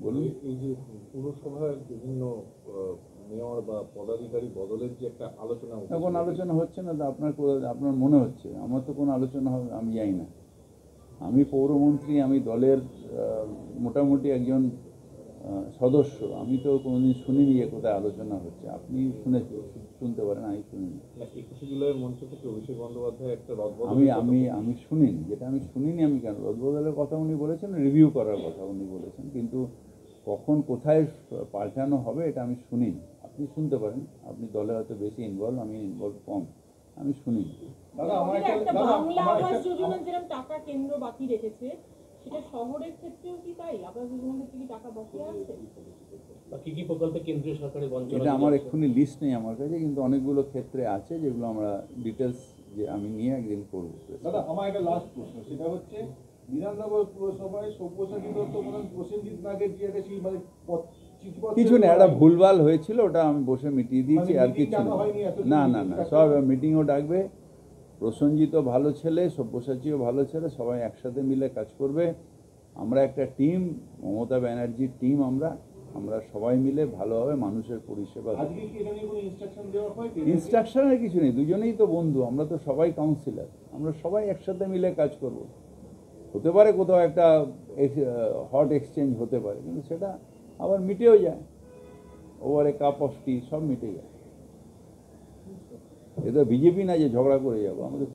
বলুন। এই যে পুরসভার বিভিন্ন মেয়র বা পদাধিকারী বদলের যে একটা আলোচনা এখন আলোচনা হচ্ছে না, তো আপনার মনে হচ্ছে, আমার তো কোনো আলোচনা হবে আমি জানি না। আমি পৌরমন্ত্রী, আমি দলের মোটামুটি একজন সদস্য, আমি তো কোনোদিন শুনিনি যে কোথায় আলোচনা হচ্ছে। আপনি শুনতে পারেন, আমি শুনিনি। 21শে জুলাইয়ের মঞ্চ থেকে অভিষেক বন্দ্যোপাধ্যায় একটা রদবদল আমি শুনিনি, যেটা আমি শুনিনি আমি কেন রদবদলের কথা উনি বলেছেন, রিভিউ করার কথা উনি বলেছেন, কিন্তু কখন কোথায় পাল্টানো হবে এটা আমি শুনিনি। আপনি শুনতে পারেন, আপনি দলে হয়তো বেশি ইনভলভ, আমি ইনভলভ কম, আমি শুনিনি। বাংলা আবাস যোজনার যেরকম টাকা কেন্দ্র বাকি রেখেছে, সেটা শহরের ক্ষেত্রেও কি তাই? আবাস যোজনার ক্ষেত্রে কি টাকা বাকি আছে? কি কি প্রকল্পে কেন্দ্রীয় সরকারের বঞ্চনা? এটা আমার এক্ষুনি লিস্ট নেই আমার কাছে, কিন্তু অনেকগুলো ক্ষেত্রে আছে যেগুলো আমরা ডিটেলস যে আমি নিয়ে একদিন করবো। দাদা, আমার একটা লাস্ট প্রশ্ন, সেটা হচ্ছে বিধাননগর পুরসভায় সব্যসাচী দত্ত প্রসেনজিৎ নাগের যে একটা মানে কিছু নেই, একটা ভুলভাল হয়েছিল, ওটা আমি বসে মিটিয়ে দিয়েছি, আর কিছু না। সব মিটিংও ডাকবে। প্রসেনজিৎও ভালো ছেলে, সব্যসাচীও ভালো ছেলে, সবাই একসাথে মিলে কাজ করবে। আমরা একটা টিম, মমতা ব্যানার্জির টিম, আমরা সবাই মিলে ভালোভাবে মানুষের পরিষেবা দেব। ইনস্ট্রাকশনের কিছু নেই, দুজনেই তো বন্ধু, আমরা তো সবাই কাউন্সিলর, আমরা সবাই একসাথে মিলে কাজ করব। হতে পারে কোথাও একটা হট এক্সচেঞ্জ হতে পারে, কিন্তু সেটা আবার মিটেও যায়, ওভার এ কাপ অফ টি, সব মিটে যায়। এটা বিজেপি না যে ঝগড়া করে যাবো, আমাদের